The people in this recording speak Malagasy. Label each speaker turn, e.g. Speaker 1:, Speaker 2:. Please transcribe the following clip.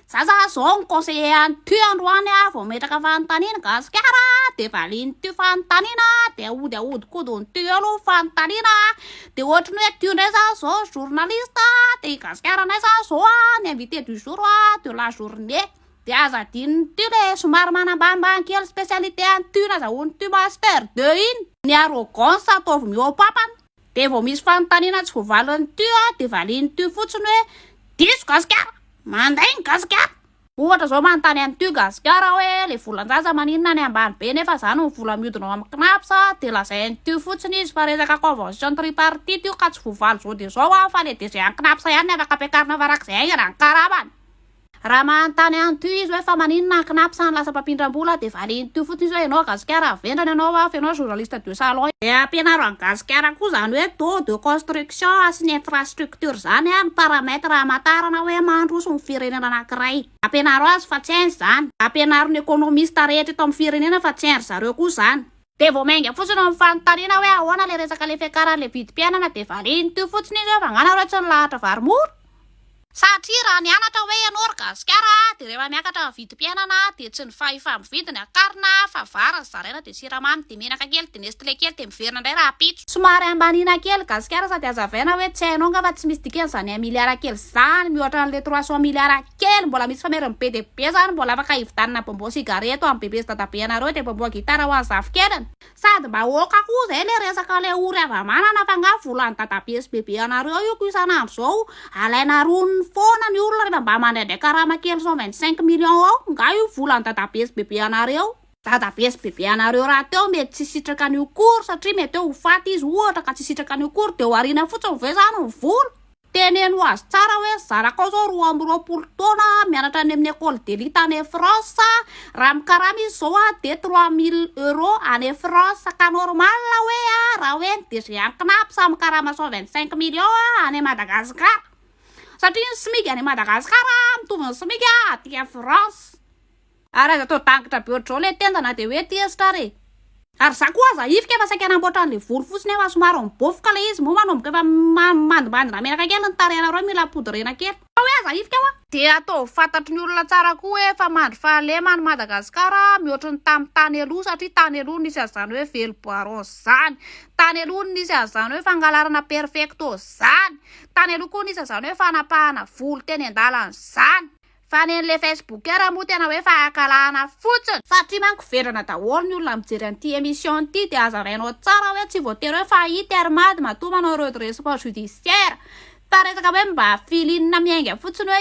Speaker 1: Zaza zao ny conseiller ty androany vao metraka fanontaniana gasikara de valiny ty fanontaniana de ahodikodiny ty aloha fanontaniana de ohatrany hoe ty ndray za zao journaliste de gasikara nay za zao ny invité du jour de la journée de aza adininy ty le somary manambanimbany kely spécialité ty nazahoany ty master 2 iny ny arrogance ataovy miopapany de vao misy fanontaniana tsy voavaliny ty de valiny ty fotsiny hoe diso gasikara manday ny gasikara ohatra zao manontany any ty gasikara hoe le volan-jaza maninona ny ambany be nefa zany ny vola mihodina amin'ny knapsa de lazainy ty fotsiny izy fa resaka convention tripartite io ka tsy voavaly zao de zao fa le DG any knapsa ihany afaka ampiakarina farak'izay aingana ny karabany raha manontany any ty izy hoe fa maninona ny knapsa ny lasa mpampindram-bola de valiny ty fotsiny izy hoe ianao gasikara vendrany ianao fa ianao journaliste de salon de ampianaro any gasikara koa zany hoe taux de construction sy ny infrastructure zany ny paramètre amatarana hoe mandroso ny firenena anankiray ampianaro azy fa tsy hainy zany ampianaro ny économiste rehetra eto amin'ny firenena fa tsy hainy zareo koa zany de vao mainga fotsiny amin'ny fanontaniana hoe ahoana le resaka le fiakaran'ny le vidim-piainana de valiny ty fotsiny izy hoe vagnanareo tsy nilahatra varomora satria raha nianatra hoe ianao gasikara de rehefa miakatra amin'ny vidim-piainana de tsy ny fahifa-mividy ny akarina fa vara zaraina de siramamy de menaka kely de nestlé kely de miverina indray raha pitso somary ambanina kely gasikara sady azavaina hoe tsy hainao nga fa tsy misy dikan'izany a miliara kely zany mihoatra n'le 300 miliara kely mbola misy fameriny be de be zany mbola afaka hividanina bombo sigareto amin'ny bebe sy dadabe anareo de bombo gitara ho an'ny zavikeliny sady mba oka koa zay le resaka le ory avamanana fa nga volany dadabe sy bebe anareo io ko isanandro zao alaina rony foana ny olona rehefa mba mandraindray karama kely 125 millions ao nga io volany dadabe sy bebe anareo dadabe sy bebe anareo raha teo mety tsy sitraka an'io kory satria mety eo ho faty izy ohatra ka tsy sitraka an'io kory de ho arina fotsiny ve zany ny vola teneny ho azy tsara hoe zaraka ao zao 20 taona mianatra any amin'ny école d'élite any France raha mikarama izy zao de 3000 euros any France ka normal hoe raha hoe ny DG any knapsa mikarama 125 millions any Madagasikara satria ny SMIC any Madagasikara mitovy ny SMIC aty France ary aza atao dangitra be ohatr'izao le tendana de hoe tiesitra re ary za koa aza ifika efa saika namboatra an'le volo fotsiny efa somary mibofoka le izy moa manomboka efa mandimandina menaka kely ny tarehanareo mila podrena kely hoe aza ifika de atao fantatry ny olona tsara koa hoe fa mandry fahalema ny Madagasikara mihoatra ny tamin'ny tany aloha satria tany aloha nisy azany hoe velom-baron zany tany aloha nisy azany hoe fangalarana perfecto zany tany aloha koa nisy azany hoe fanapahana volo teny an-dalana zany fa nen'le facebookera moa tena hoe fahakalahana fotsiny satria manko vedrana daholo ny olona mijery an'ity émission ty de azarainao tsara hoe tsy voatery hoe fahita armady matoa manao redressement judiciaire fa resaka hoe mba filinina miainga fotsiny hoe